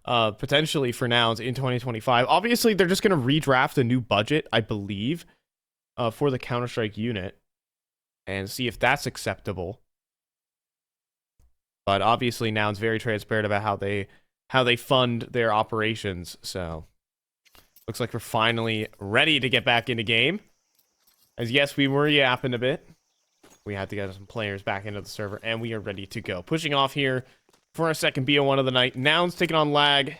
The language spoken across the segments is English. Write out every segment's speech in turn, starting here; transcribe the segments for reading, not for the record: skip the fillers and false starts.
potentially for Nouns in 2025. Obviously, they're just going to redraft a new budget, I believe, for the Counter-Strike unit and see if that's acceptable. But obviously, Nouns very transparent about how they fund their operations. So looks like we're finally ready to get back into game. As yes, we were yapping a bit. We had to get some players back into the server, and we are ready to go. Pushing off here for our second BO1 of the night. Nouns taking on Lag.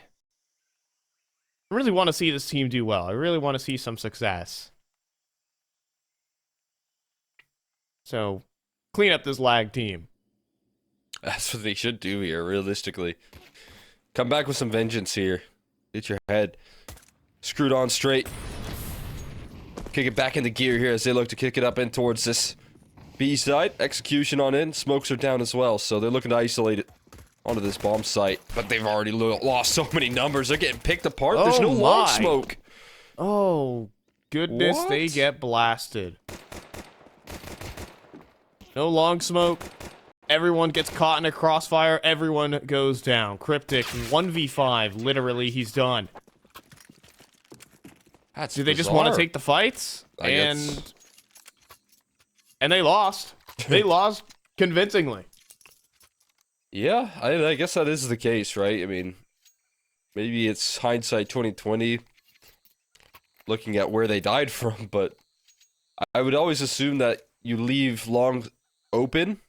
I really want to see this team do well. I really want to see some success. So, clean up this Lag team. That's what they should do here, realistically. Come back with some vengeance here. Get your head screwed on straight. Kick it back into gear here as they look to kick it up in towards this B side. Execution on in. Smokes are down as well, so they're looking to isolate it onto this bomb site. But they've already lost so many numbers. They're getting picked apart. There's no long smoke. Oh, goodness, What? they get blasted. No long smoke. Everyone gets caught in a crossfire. Everyone goes down. Cryptic, 1v5. Literally, he's done. That's Do they just want to take the fights? And they lost. They lost convincingly. Yeah, I guess that is the case, right? I mean, maybe it's hindsight 2020, looking at where they died from, but I would always assume that you leave long open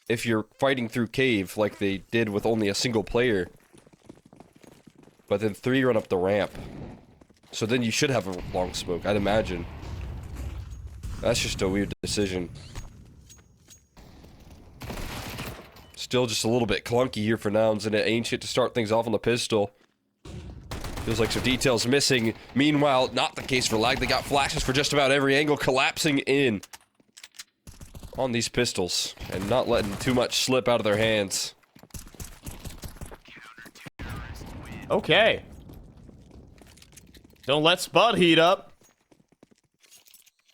if you're fighting through cave like they did with only a single player. But then 3 run up the ramp. So then you should have a long smoke, I'd imagine. That's just a weird decision. Still just a little bit clunky here for Nouns, and it ain't shit to start things off on the pistol. Feels like some details missing. Meanwhile, not the case for Lag. They got flashes for just about every angle, collapsing in on these pistols and not letting too much slip out of their hands. Okay. Don't let Spud heat up.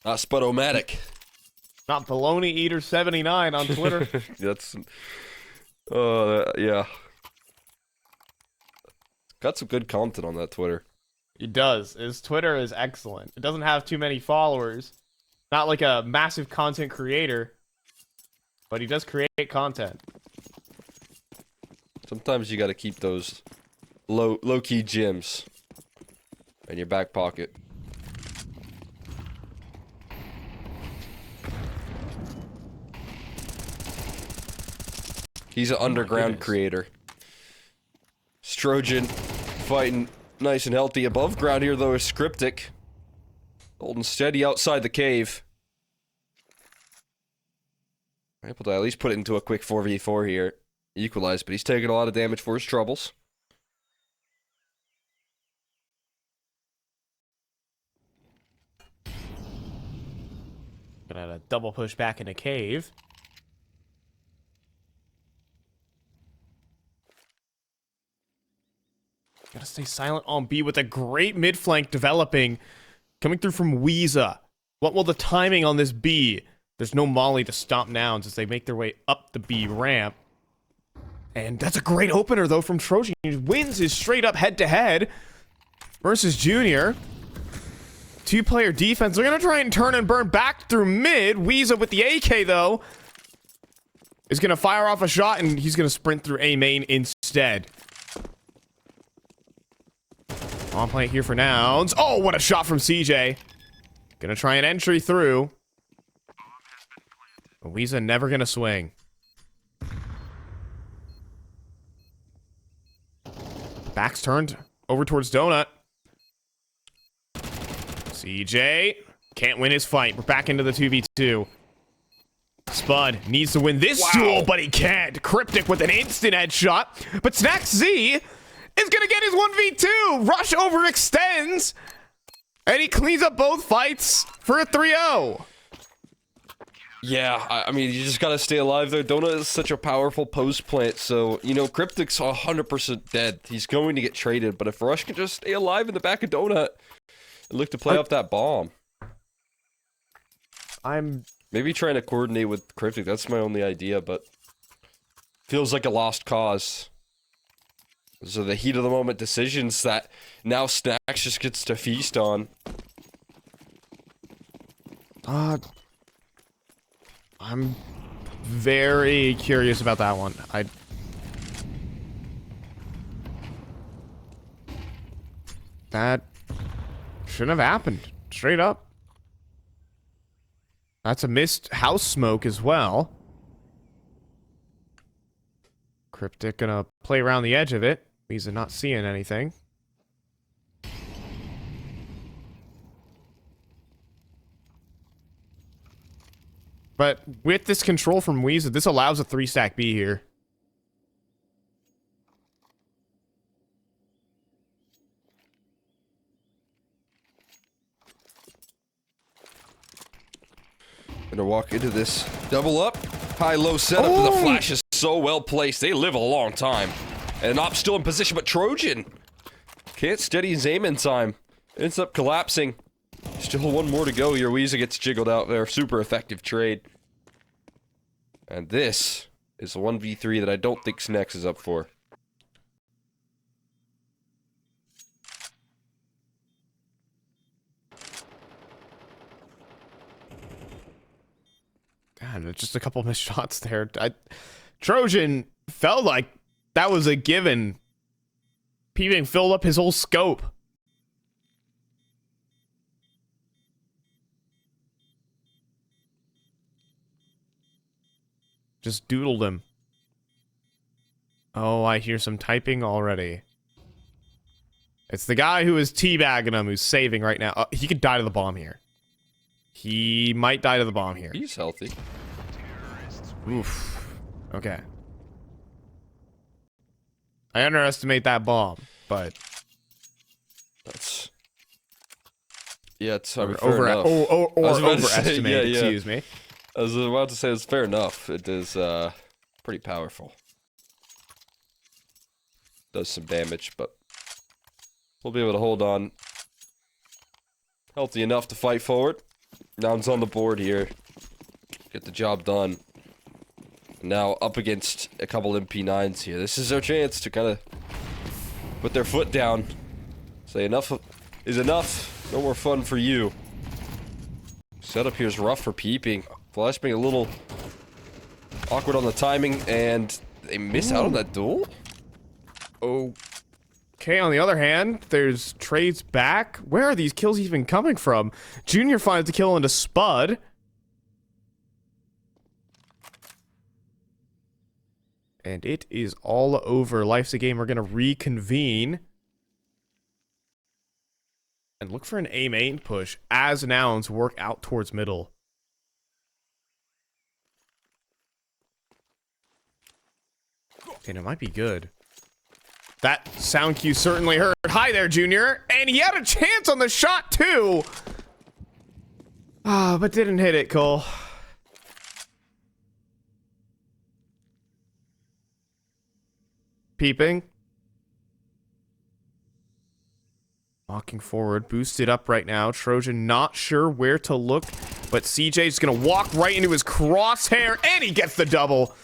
Not Spud-O-Matic. Not Baloney Eater 79 on Twitter. That's... yeah. Got some good content on that Twitter. He does. His Twitter is excellent. It doesn't have too many followers. Not like a massive content creator. But he does create content. Sometimes you gotta keep those low-key gems in your back pocket. He's an underground creator. Strojan fighting nice and healthy. Above ground here, though, is Cryptic. Holding steady outside the cave. Able to at least put it into a quick 4v4 here. Equalize, but he's taking a lot of damage for his troubles. Gonna double push back into cave. Gotta stay silent on B with a great mid flank developing. Coming through from Weeza. What will the timing on this be? There's no molly to stop Nouns as they make their way up the B ramp. And that's a great opener, though, from Trojan. He wins his straight-up head-to-head versus Junior. 2-player defense. They're going to try and turn and burn back through mid. Weeza with the AK, though, is going to fire off a shot, and he's going to sprint through A main instead. On point here for Nouns. Oh, what a shot from CJ. Going to try an entry through. Weeza never going to swing. Back's turned over towards Donut. CJ can't win his fight. We're back into the 2v2. Spud needs to win this duel, but he can't. Cryptic with an instant headshot. But Snack Z is going to get his 1v2. Rush overextends. And he cleans up both fights for a 3-0. Yeah, I mean, you just gotta stay alive there. Donut is such a powerful post plant, so, you know, Cryptic's 100% dead. He's going to get traded, but if Rush can just stay alive in the back of Donut and look to play off that bomb. I'm maybe trying to coordinate with Cryptic, that's my only idea, but feels like a lost cause. Those are the heat of the moment decisions that now Snacks just gets to feast on. I'm very curious about that one. That shouldn't have happened. Straight up. That's a missed house smoke as well. Cryptic gonna play around the edge of it. He's not seeing anything. But with this control from Weezer, this allows a 3-stack B here. Gonna walk into this double up, high-low setup, and the flash is so well placed. They live a long time. And Op's still in position, but Trojan can't steady his aim in time. Ends up collapsing. Still one more to go here. Weezer gets jiggled out there. Super effective trade. And this is a 1v3 that I don't think Snex is up for. God, just a couple missed shots there. Trojan felt like that was a given. Peeping filled up his whole scope. Just doodled him. Oh, I hear some typing already. It's the guy who is teabagging him who's saving right now. He could die to the bomb here. He might die to the bomb here. He's healthy. Oof. Okay. I underestimate that bomb, but That's... Yeah, it's fair enough. Overestimate, excuse me. I was about to say it's fair enough. It is pretty powerful. Does some damage, but we'll be able to hold on. Healthy enough to fight forward. Nouns on the board here. Get the job done. Now up against a couple MP9s here. This is their chance to kind of put their foot down. Say enough is enough. No more fun for you. Setup here is rough for Peeping. Flash being a little awkward on the timing, and they miss out on that duel? Okay, on the other hand, there's trades back. Where are these kills even coming from? Junior finds the kill into Spud. And it is all over. Life's a game. We're going to reconvene. And look for an A main push as Nouns work out towards middle. And it might be good. That sound cue certainly heard. Hi there, Junior. And he had a chance on the shot, too. Ah, but didn't hit it, Cole. Peeping. Walking forward, boosted up right now. Trojan not sure where to look, but CJ's gonna walk right into his crosshair, and he gets the double.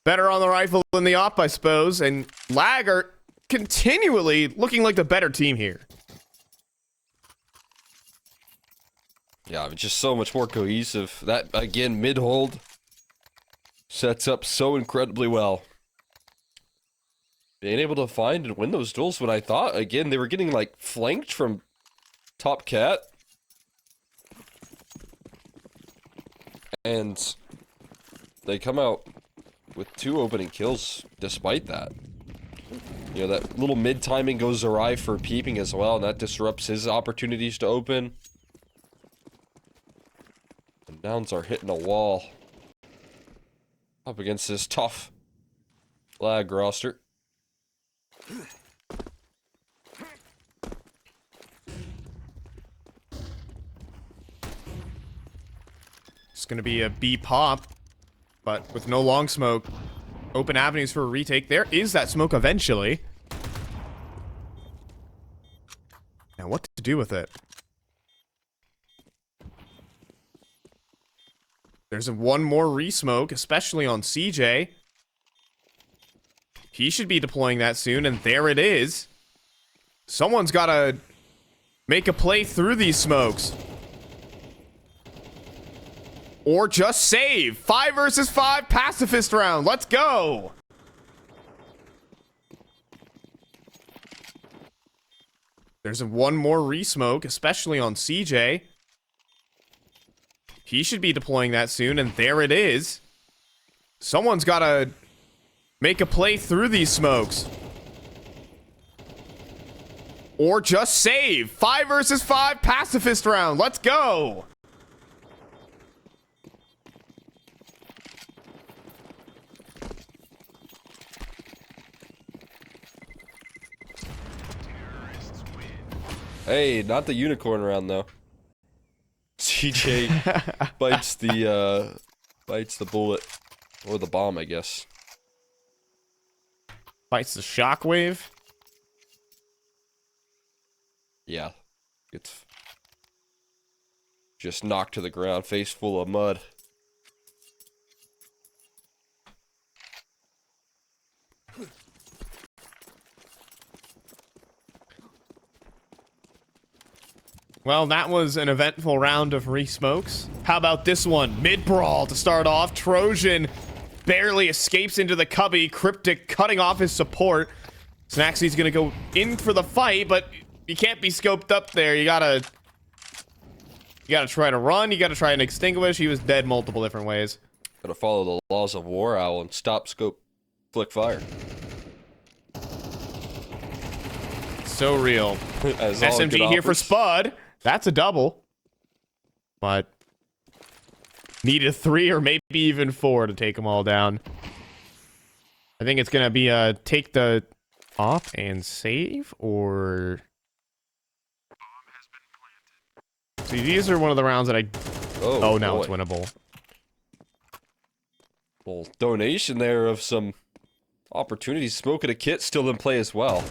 Better on the rifle than the op, I suppose, and Laggart continually looking like the better team here. Yeah, it's just so much more cohesive. That, again, mid-hold sets up so incredibly well. Being able to find and win those duels when I thought, again, they were getting, like, flanked from top cat. And they come out with 2 opening kills despite that. You know, that little mid-timing goes awry for Peeping as well, and that disrupts his opportunities to open. And Nouns are hitting a wall up against this tough lag roster. It's gonna be a B pop, but with no long smoke. Open avenues for a retake. There is that smoke eventually. Now what to do with it? There's one more re-smoke, especially on CJ. He should be deploying that soon, and there it is. Someone's got to make a play through these smokes. Or just save. 5 versus 5 pacifist round. Let's go. There's one more re-smoke, especially on CJ. He should be deploying that soon, and there it is. Someone's got to make a play through these smokes. Or just save. 5 versus 5 pacifist round. Let's go. Hey, not the unicorn round though. CJ bites the bullet or the bomb, I guess. Bites the shockwave. Yeah, it's just knocked to the ground, face full of mud. Well, that was an eventful round of re-smokes. How about this one? Mid-brawl to start off. Trojan barely escapes into the cubby. Cryptic cutting off his support. Snaxy's gonna go in for the fight, but you can't be scoped up there. You gotta try to run. You gotta try and extinguish. He was dead multiple different ways. Gotta follow the laws of War Owl and stop, scope, flick, fire. So real. As all good SMG here for offers. Spud. That's a double. But needed 3 or maybe even 4 to take them all down. I think it's gonna be take the off and save, or see, these are one of the rounds that I oh now boy. it's winnable. Well, donation there of some opportunities. Smoking a kit still in play as well.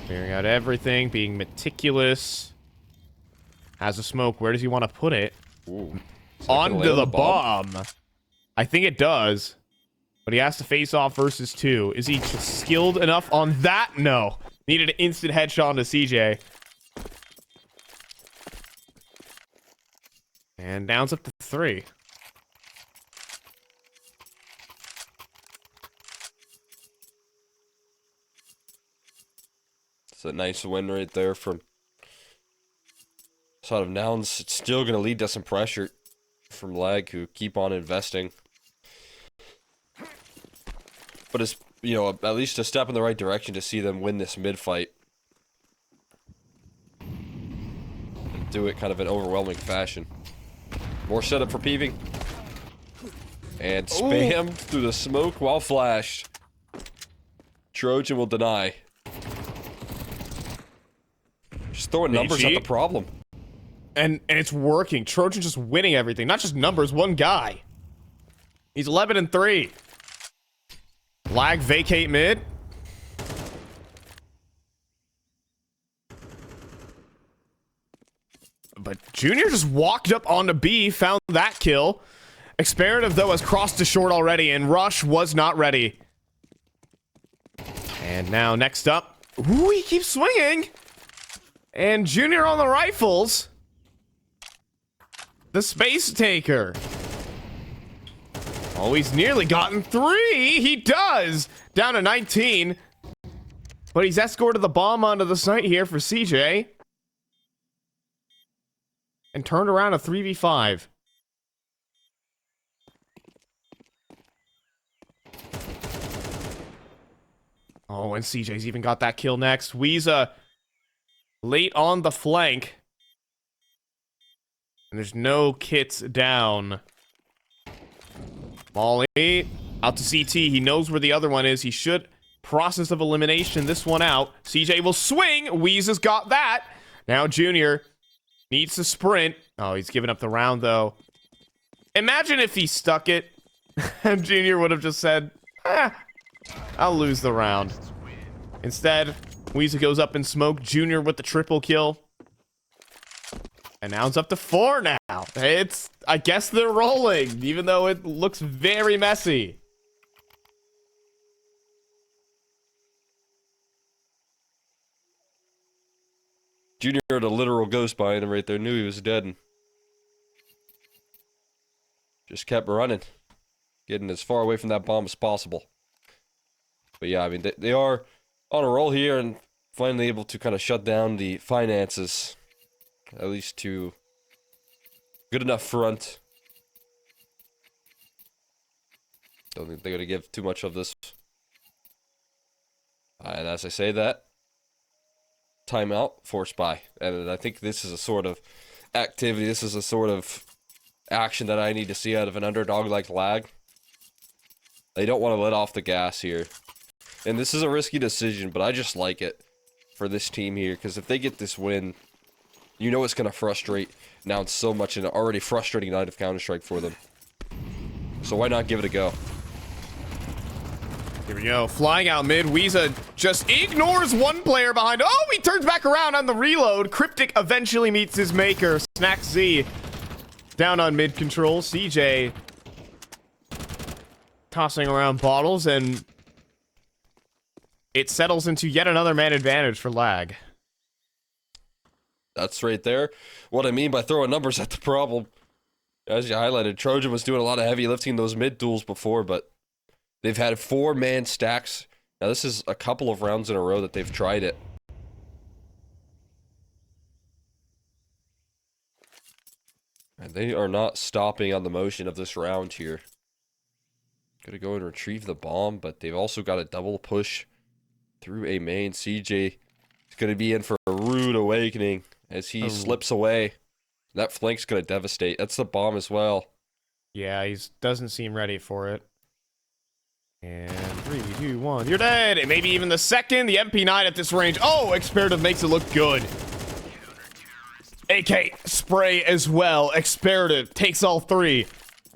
Clearing out everything, being meticulous. Has a smoke. Where does he want to put it? Ooh. Is that gonna Onto land on the bomb. I think it does. But he has to face off versus 2. Is he skilled enough on that? No. Needed an instant headshot onto CJ. And down's up to 3. It's a nice win right there from side of Nouns. It's still going to lead to some pressure from Lag, who keep on investing. But it's, you know, at least a step in the right direction to see them win this mid fight. And do it kind of in overwhelming fashion. More setup for peeping. And spammed through the smoke while flashed. Trojan will deny. Just throwing numbers at the problem. And it's working. Trojan just winning everything. Not just numbers, one guy. He's 11 and 3. Lag vacate mid. But Junior just walked up onto B, found that kill. Experative, though, has crossed to short already, and Rush was not ready. And now, next up. Ooh, he keeps swinging. And Junior on the rifles. The Space Taker. Oh, he's nearly gotten 3. He does. Down to 19. But he's escorted the bomb onto the site here for CJ. And turned around a 3v5. Oh, and CJ's even got that kill next. Weeza late on the flank. And there's no kits down. Molly out to CT. He knows where the other one is. He should process of elimination this one out. CJ will swing. Weeza's got that. Now Junior needs to sprint. Oh, he's giving up the round, though. Imagine if he stuck it. And Junior would have just said, I'll lose the round. Instead, Weeza goes up in smoke. Junior with the triple kill. And now it's up to 4 now. I guess they're rolling, even though it looks very messy. Junior had a literal ghost behind him right there. Knew he was dead. And just kept running. Getting as far away from that bomb as possible. But yeah, I mean, they are on a roll here and finally able to kind of shut down the finances. At least to good enough front. Don't think they're going to give too much of this. And as I say that, timeout, forced by. And I think this is a sort of activity, this is a sort of action that I need to see out of an underdog like Lag. They don't want to let off the gas here. And this is a risky decision, but I just like it for this team here. Because if they get this win, you know it's going to frustrate Nouns so much in an already frustrating night of Counter-Strike for them. So why not give it a go? Here we go. Flying out mid. Weeza just ignores one player behind. Oh, he turns back around on the reload. Cryptic eventually meets his maker. Snack Z down on mid control. CJ tossing around bottles, and it settles into yet another man advantage for Lag. That's right there. What I mean by throwing numbers at the problem. As you highlighted, Trojan was doing a lot of heavy lifting those mid duels before, but they've had 4-man stacks. Now this is a couple of rounds in a row that they've tried it. And they are not stopping on the motion of this round here. Gonna go and retrieve the bomb, but they've also got a double push through a main. CJ is gonna be in for a rude awakening as he slips away. That flank's gonna devastate. That's the bomb as well. Yeah, he doesn't seem ready for it. And 3, 2, 1. You're dead! And maybe even the second. The MP9 at this range. Oh, Experative makes it look good. AK spray as well. Experative takes all 3.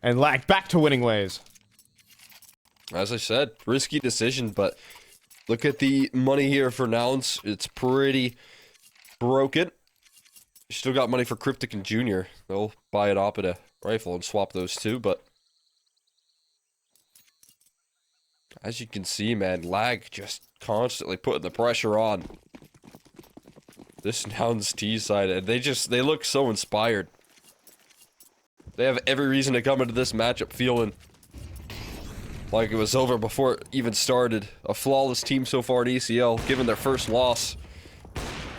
And Lag back to winning ways. As I said, risky decision, but look at the money here for Nouns. It's pretty broken. You still got money for Cryptic and Junior. They'll buy it up at a rifle and swap those two, but as you can see, man, Lag just constantly putting the pressure on this Nouns T side, and they look so inspired. They have every reason to come into this matchup feeling like it was over before it even started. A flawless team so far in ECL, given their first loss.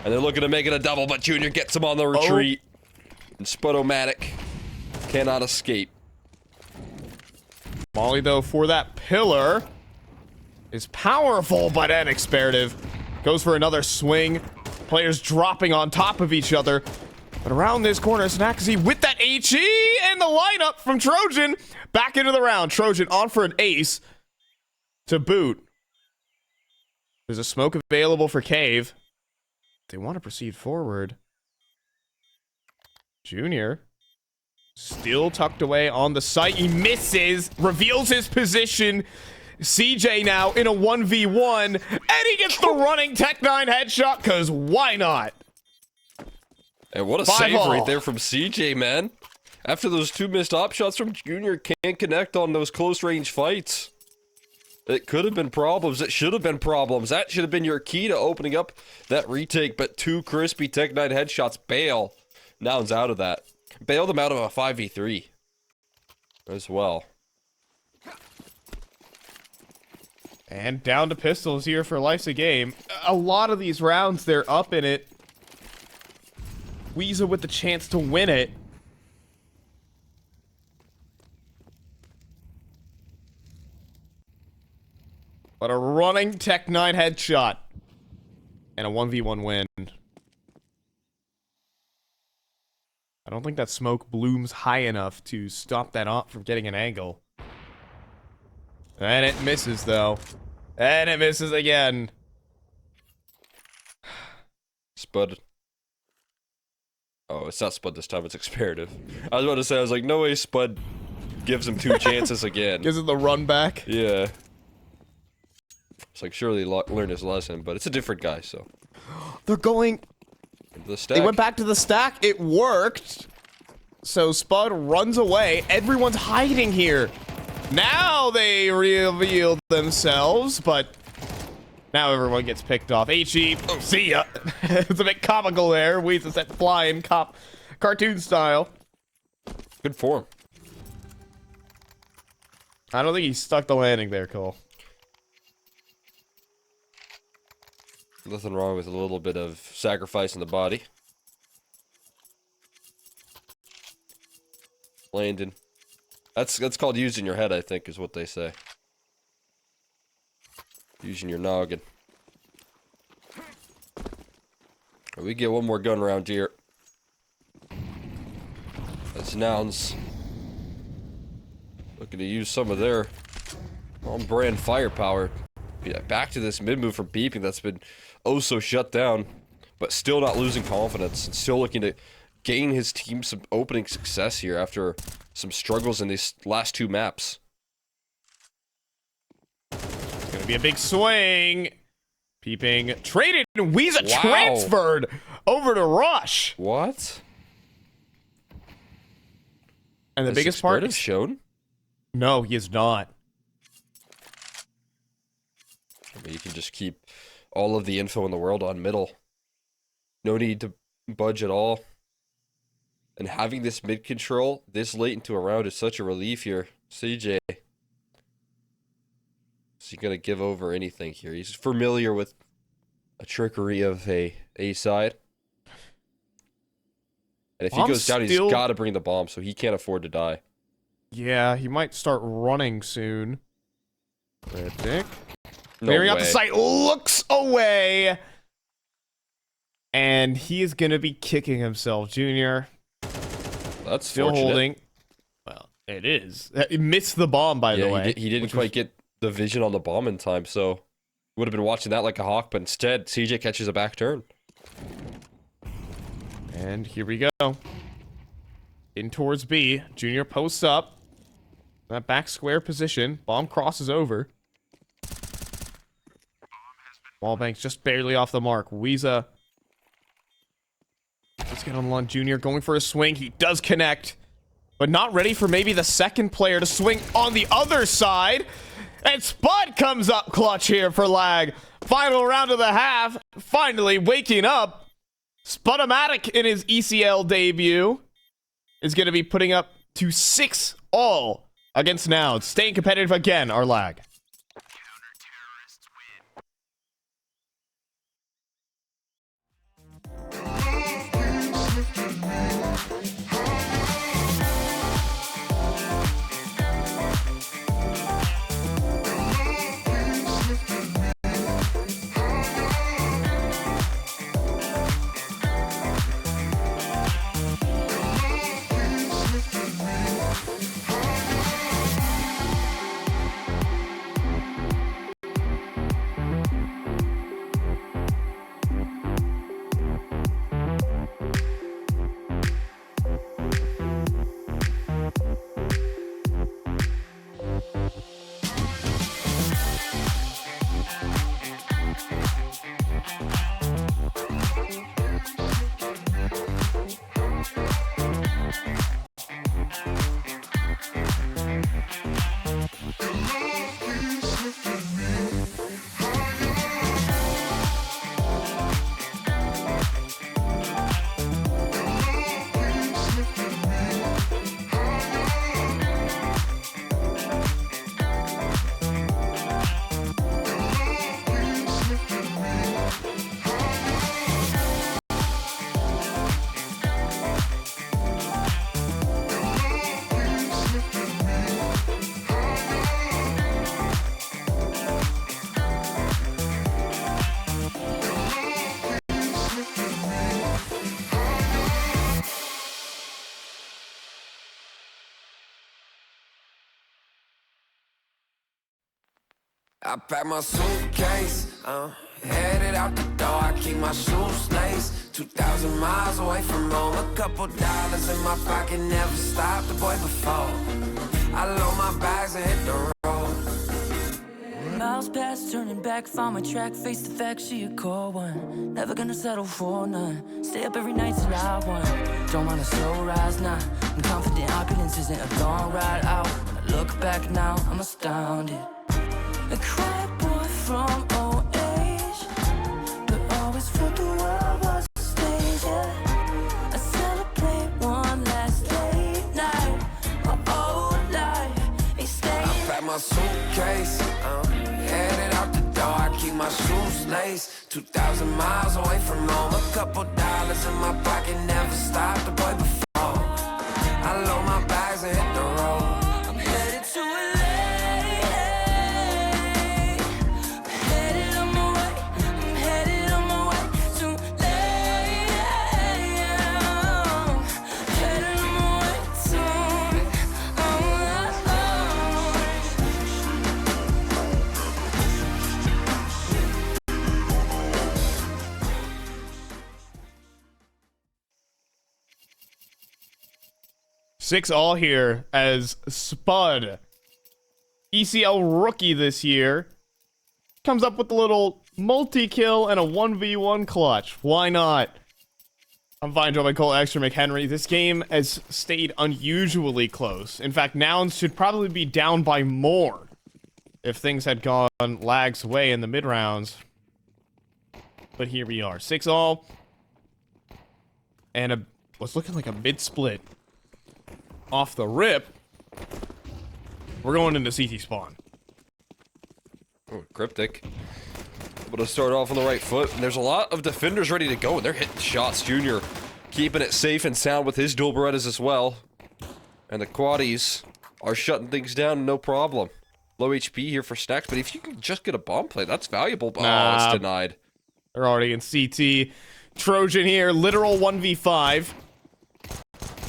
And they're looking to make it a double, but Junior gets him on the retreat. And Spudomatic cannot escape. Molly, though, for that pillar is powerful, but an Experative goes for another swing. Players dropping on top of each other. But around this corner, Snaxy with that HE and the lineup from Trojan. Back into the round. Trojan on for an ace to boot. There's a smoke available for Cave. They want to proceed forward. Junior still tucked away on the site. He misses, reveals his position. CJ now in a 1v1, and he gets the running Tech-9 headshot, because why not? And what a save right there from CJ, man. After those 2 missed op shots from Junior, can't connect on those close-range fights. It could have been problems. It should have been problems. That should have been your key to opening up that retake, but 2 crispy Tech-9 headshots bail Nouns out of that. Bail them out of a 5v3 as well. And down to pistols here for life's a game. A lot of these rounds, they're up in it. Weeza with the chance to win it. But a running Tech-9 headshot. And a 1v1 win. I don't think that smoke blooms high enough to stop that op from getting an angle. And it misses, though. And it misses again. Spud. Oh, it's not Spud this time, it's Experative. I was about to say, I was like, no way Spud gives him 2 chances again. Gives it the run back. Yeah. It's like, surely learned his lesson, but it's a different guy, so. They're going... The stack. They went back to the stack. It worked. So Spud runs away. Everyone's hiding here. Now they reveal themselves, but Now everyone gets picked off. HE, see ya. It's a bit comical there. Weeza set flying cartoon style. Good form. I don't think he stuck the landing there, Cole. Nothing wrong with a little bit of sacrifice in the body. Landon. That's called using your head, I think, is what they say. Using your noggin. We get one more gun around here. That's Nouns. Looking to use some of their on-brand firepower. Yeah, back to this mid-move from Beeping that's been oh so shut down, but still not losing confidence and still looking to gain his team some opening success here after some struggles in these last two maps. It's gonna be a big swing. Peeping traded and Weeza transferred over to Rush. What? And the biggest part is shown? No, he is not. I mean, you can just keep all of the info in the world on middle. No need to budge at all. And having this mid control this late into a round is such a relief here. CJ. Is he going to give over anything here? He's familiar with a trickery of a side. And if he goes down, he's got to bring the bomb, so he can't afford to die. Yeah, he might start running soon. Dick. No Veering out way. the sight, looks away. And he is going to be kicking himself, Junior. That's still fortunate. holding. Well, it is. He missed the bomb, by the way. He didn't quite get the vision on the bomb in time, so would have been watching that like a hawk, but instead, CJ catches a back turn. And here we go. In towards B. Junior posts up. That back square position. Bomb crosses over. Wallbank's just barely off the mark. Weeza. Let's get on Lund Junior going for a swing. He does connect. But not ready for maybe the second player to swing on the other side. And Spud comes up clutch here for Lag. Final round of the half. Finally waking up. Spudomatic in his ECL debut is going to be putting up to 6-all against Nouns. Staying competitive again, our Lag. I pack my suitcase, headed out the door. I keep my shoes laced. 2,000 miles away from home. A couple dollars in my pocket, never stopped the boy before. I load my bags and hit the road. Miles past, turning back, found my track. Face the fact, she a core one. Never gonna settle for none. Stay up every night till I won. Don't want a slow rise now. I'm confident opulence isn't a long ride out. When I look back now, I'm astounded. A quiet boy from 08. my suitcase. Headed out the door, I keep my shoes laced. 2,000 miles away from home, a couple dollars in my pocket, never stopped the boy before. I load my bags and hit the road. I'm headed to LA. Headed on my way. I'm headed on my way to LA. Headed on my way soon. Six all here as Spud, ECL rookie this year, comes up with a little multi-kill and a 1v1 clutch. Why not? I'm fine, Joe Cole, Extra McHenry. This game has stayed unusually close. In fact, Nouns should probably be down by more if things had gone Lag's way in the mid-rounds. But here we are. 6 all. And what's looking like a mid-split. Off the rip, we're going into CT spawn. Oh, Cryptic. Able to start off on the right foot. And there's a lot of defenders ready to go, and they're hitting shots. Junior keeping it safe and sound with his dual Berettas as well. And the Quaddies are shutting things down, no problem. Low HP here for Stacks, but if you can just get a bomb play, that's valuable. Oh, it's denied. They're already in CT. Trojan here, literal 1v5.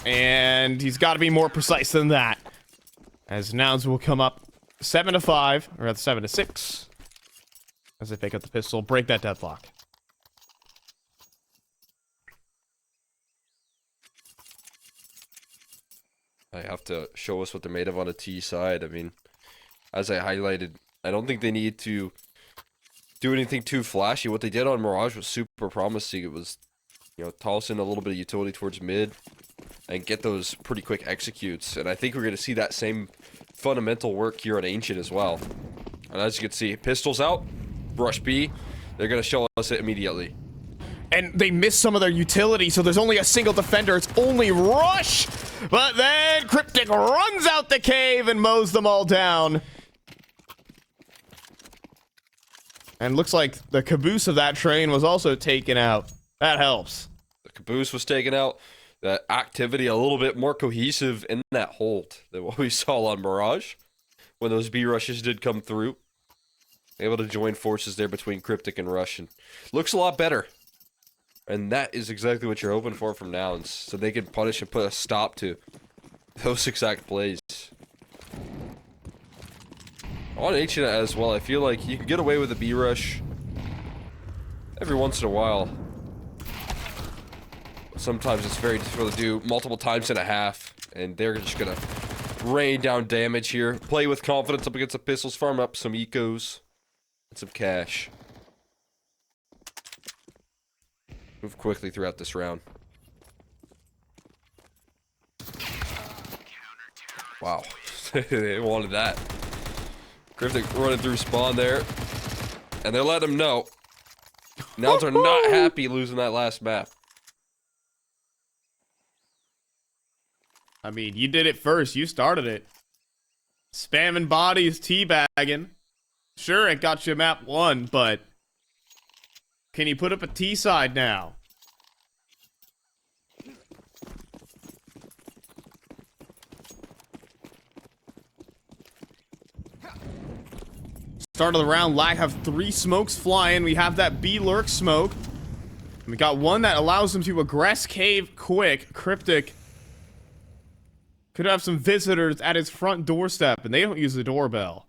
And he's got to be more precise than that. As Nouns will come up 7-5, or rather 7-6. As they pick up the pistol, break that deadlock. They have to show us what they're made of on a T side. I mean, as I highlighted, I don't think they need to do anything too flashy. What they did on Mirage was super promising. It was, you know, toss in a little bit of utility towards mid and get those pretty quick executes. And I think we're going to see that same fundamental work here on Ancient as well. And as you can see, pistols out, rush B. They're going to show us it immediately. And they miss some of their utility, so there's only a single defender. It's only Rush! But then Cryptic runs out the cave and mows them all down. And looks like the caboose of that train was also taken out. That helps. The caboose was taken out. That activity a little bit more cohesive in that hold than what we saw on Mirage when those B rushes did come through. Able to join forces there between Cryptic and Rush, and looks a lot better. And that is exactly what you're hoping for from Nouns, so they can punish and put a stop to those exact plays. On Ancient as well, I feel like you can get away with a B rush every once in a while. Sometimes it's very difficult to do multiple times and a half, and they're just gonna rain down damage here. Play with confidence up against the pistols, farm up some ecos and some cash. Move quickly throughout this round. Wow, they wanted that. Cryptic running through spawn there, and they're letting him know. Nouns are not happy losing that last map. I mean, you did it first. You started it. Spamming bodies, teabagging. Sure, it got you map 1, but can you put up a T side now? Start of the round, Lag have 3 smokes flying. We have that B lurk smoke. And we got one that allows them to aggress cave quick. Cryptic could have some visitors at his front doorstep, and they don't use the doorbell.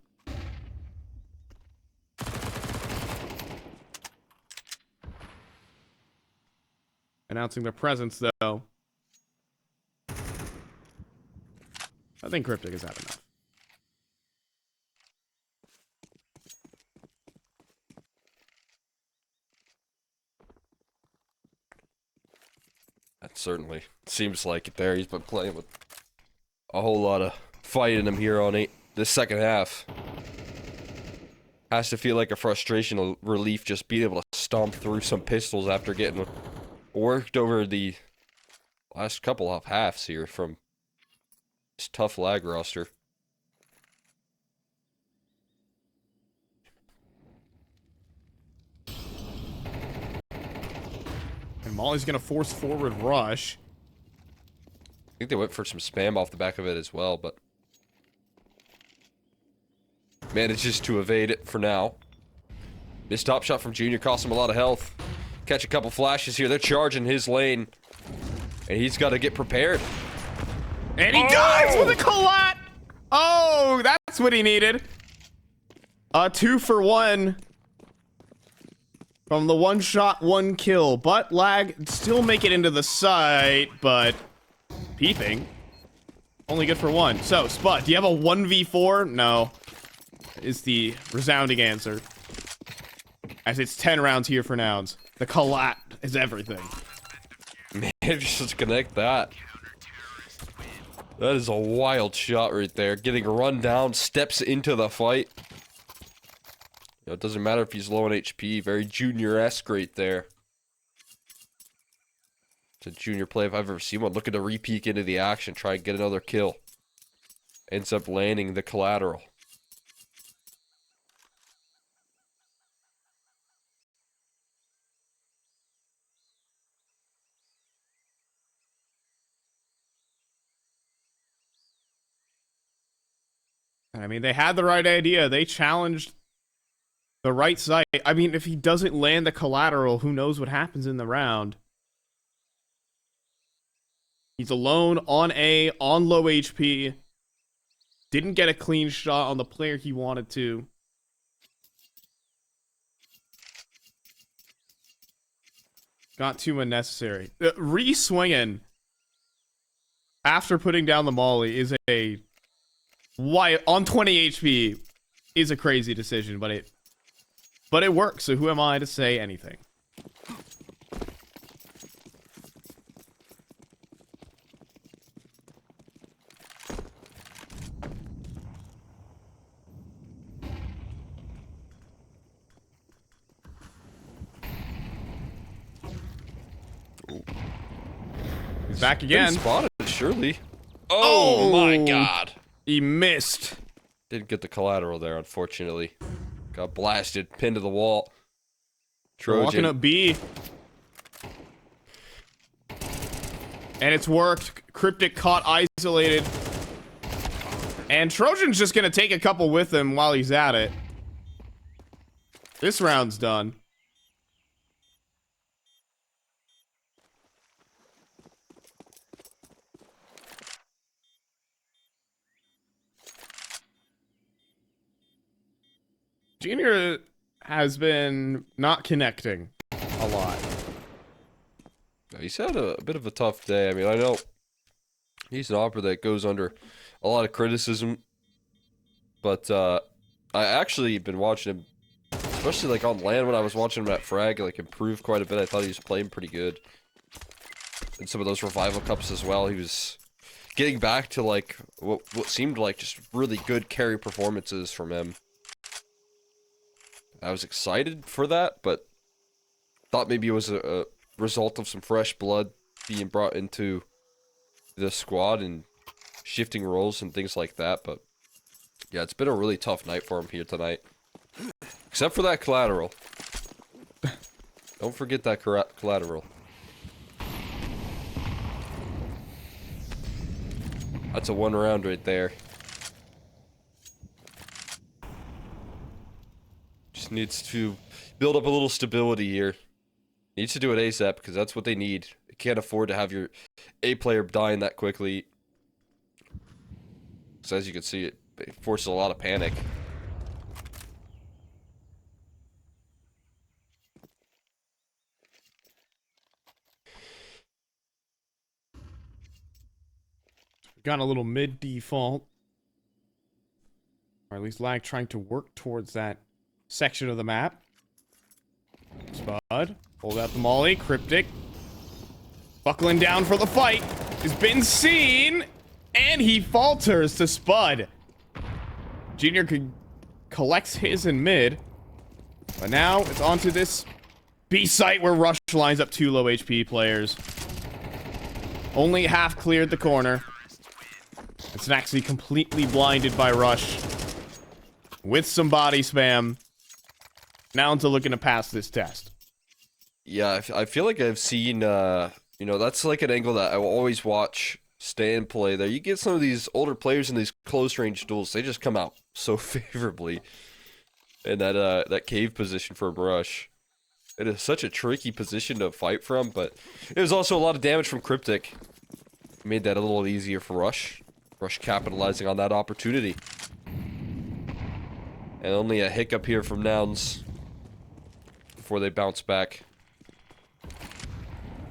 Announcing their presence, though. I think Cryptic has had enough. That certainly seems like it there. He's been playing with a whole lot of fight in him here on this second half. Has to feel like a frustration, a relief, just being able to stomp through some pistols after getting worked over the last couple of halves here from this tough Lag roster. Molly's gonna force forward rush. I think they went for some spam off the back of it as well, but manages to evade it for now. This top shot from Junior costs him a lot of health. Catch a couple flashes here. They're charging his lane, and he's got to get prepared. And he dies with a collat! Oh, that's what he needed. 2 for 1. From the 1 shot, 1 kill. But lag, still make it into the site, but peeping. Only good for 1. So, Spud, do you have a 1v4? No. Is the resounding answer. As it's 10 rounds here for Nouns. The collat is everything. Man, just connect that. That is a wild shot right there. Getting run down, steps into the fight. You know, it doesn't matter if he's low on HP. Very Junior-esque right there. It's a Junior play if I've ever seen one. Looking to re-peek into the action, try and get another kill. Ends up landing the collateral. I mean, they had the right idea. They challenged the right site. I mean, if he doesn't land the collateral, who knows what happens in the round. He's alone on A, on low HP. Didn't get a clean shot on the player he wanted to. Got too unnecessary. Re-swinging after putting down the molly is a... Why on 20 HP is a crazy decision, but it works, so who am I to say anything? He's back again. Been spotted, surely. Oh my god. He missed. Didn't get the collateral there, unfortunately. Got blasted, pinned to the wall. Trojan. Walking up B. And it's worked. Cryptic caught isolated. And Trojan's just gonna take a couple with him while he's at it. This round's done. Junior has been not connecting a lot. He's had a bit of a tough day. I mean, I know he's an opera that goes under a lot of criticism, but I actually been watching him, especially like on land when I was watching him at Frag, like improve quite a bit. I thought he was playing pretty good. In some of those revival cups as well, he was getting back to like what seemed like just really good carry performances from him. I was excited for that, but thought maybe it was a result of some fresh blood being brought into the squad and shifting roles and things like that. But yeah, it's been a really tough night for him here tonight. Except for that collateral. Don't forget that collateral. That's a 1 round right there. Just needs to build up a little stability here. Needs to do it ASAP because that's what they need. They can't afford to have your A player dying that quickly. So as you can see, it forces a lot of panic. Got a little mid default. Or at least lag trying to work towards that section of the map. Spud. Hold out the molly. Cryptic. Buckling down for the fight. Has been seen. And he falters to Spud. Junior collects his in mid. But now it's onto this B site where Rush lines up 2 low HP players. Only half cleared the corner. It's actually completely blinded by Rush. With some body spam. Nouns are looking to pass this test. Yeah, I feel like I've seen, you know, that's like an angle that I will always watch Stan play there. You get some of these older players in these close range duels, they just come out so favorably in that cave position for Rush. It is such a tricky position to fight from, but it was also a lot of damage from Cryptic. Made that a little easier for Rush. Rush capitalizing on that opportunity. And only a hiccup here from Nouns before they bounce back.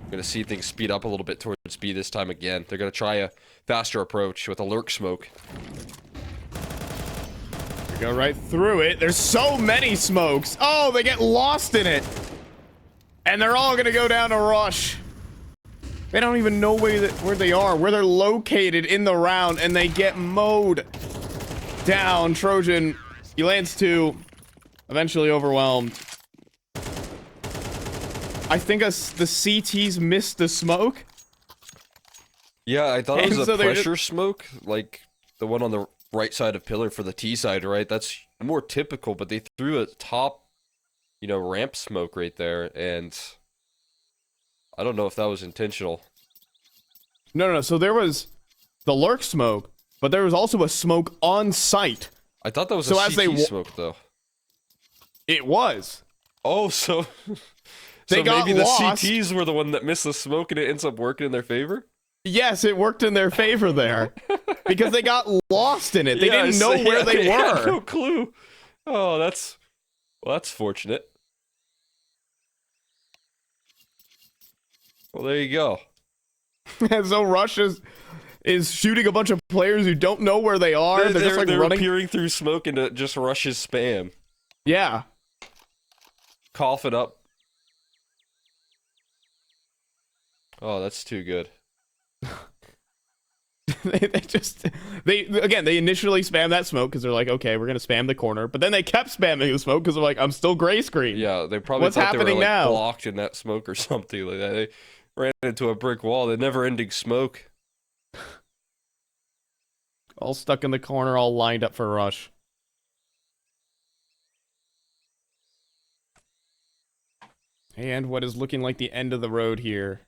Gonna see things speed up a little bit towards B this time again. They're gonna try a faster approach with a lurk smoke. Go right through it. There's so many smokes. Oh, they get lost in it. And they're all gonna go down to Rush. They don't even know where they are, where they're located in the round, and they get mowed down. Trojan, he lands 2, eventually overwhelmed. I think the CTs missed the smoke. Yeah, I thought it And was so a they're pressure smoke, like the one on the right side of pillar for the T side, right? That's more typical, but they threw a top, you know, ramp smoke right there, and I don't know if that was intentional. No. So there was the lurk smoke, but there was also a smoke on site. I thought that was So a as they CT smoke, though. It was. Oh, so... They so got maybe lost. the CTs were the one that missed the smoke and it ends up working in their favor? Yes, it worked in their favor there. Because they got lost in it. They Yeah, didn't know so- where yeah, they had were. no clue. Oh, that's fortunate. Well, there you go. And so Rush is shooting a bunch of players who don't know where they are. They're just like they're running. peering through smoke into just Rush's spam. Yeah. Coughing up. Oh, that's too good. they initially spam that smoke because they're like, okay, we're gonna spam the corner, but then they kept spamming the smoke because they're like, I'm still gray screen. Yeah, they probably What's thought they were happening like now? blocked in that smoke or something like that. They ran into a brick wall. The never-ending smoke. All stuck in the corner, all lined up for Rush. And what is looking like the end of the road here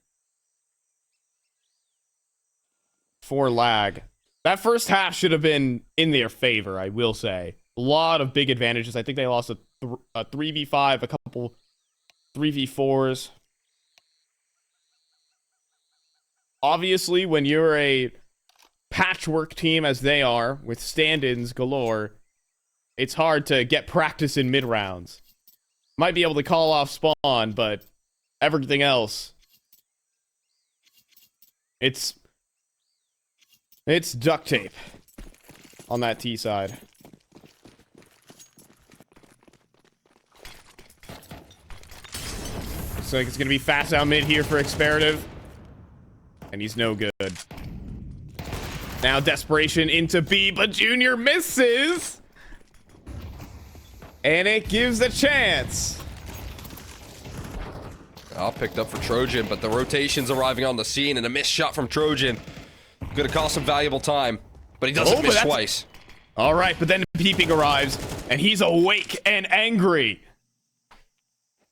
for lag. That first half should have been in their favor, I will say. A lot of big advantages. I think they lost a 3v5, a couple 3v4s. Obviously, when you're a patchwork team as they are, with stand-ins galore, it's hard to get practice in mid-rounds. Might be able to call off spawn, but everything else, it's duct tape on that T side. Looks like it's gonna be fast out mid here for Experative, and he's no good. Now desperation into B, but Junior misses, and it gives a chance. All picked up for Trojan, but the rotation's arriving on the scene, and a missed shot from Trojan. Gonna cost some valuable time, but he doesn't miss twice. All right, but then Peeping arrives, and he's awake and angry.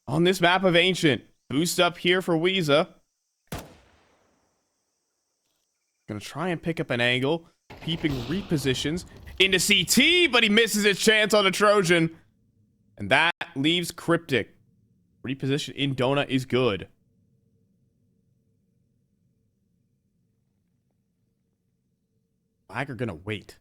On this map of Ancient, boost up here for Weeza. Gonna try and pick up an angle. Peeping repositions into CT, but he misses his chance on a Trojan. And that leaves Cryptic. Reposition in Donut is good. Lag are gonna wait.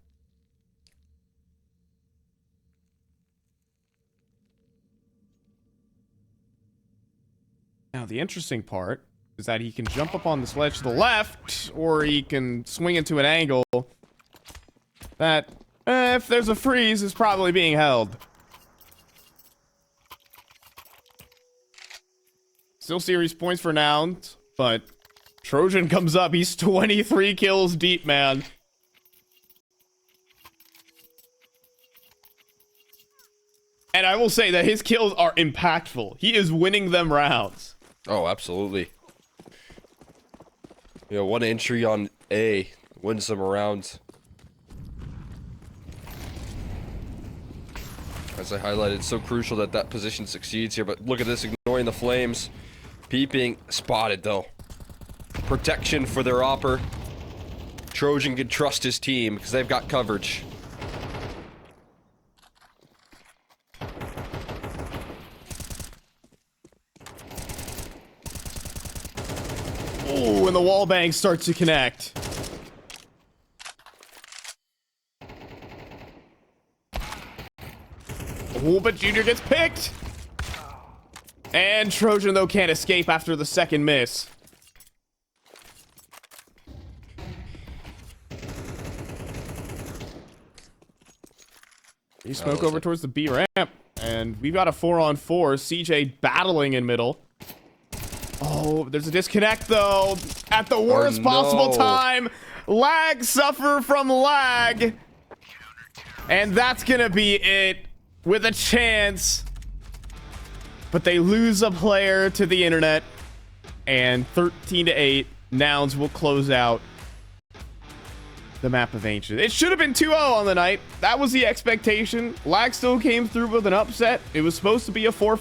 Now, the interesting part is that he can jump up on this ledge to the left, or he can swing into an angle that, if there's a freeze, is probably being held. Still series points for Nouns, but Trojan comes up. He's 23 kills deep, man. And I will say that his kills are impactful. He is winning them rounds. Oh, absolutely. You know, one entry on A wins them around. As I highlighted, it's so crucial that that position succeeds here, but look at this, ignoring the flames. Peeping spotted though. Protection for their opper. Trojan can trust his team because they've got coverage. Ooh, and the wall bang starts to connect. Ooh, but Junior gets picked. And Trojan, though, can't escape after the second miss. You smoke over towards the B ramp. And we've got a 4-on-4. CJ battling in middle. Oh, there's a disconnect, though. At the worst possible time. Lag suffer from lag. And that's going to be it. With a chance. But they lose a player to the internet. And 13-8. Nouns will close out the map of Ancient. It should have been 2-0 on the night. That was the expectation. Lag still came through with an upset. It was supposed to be a 4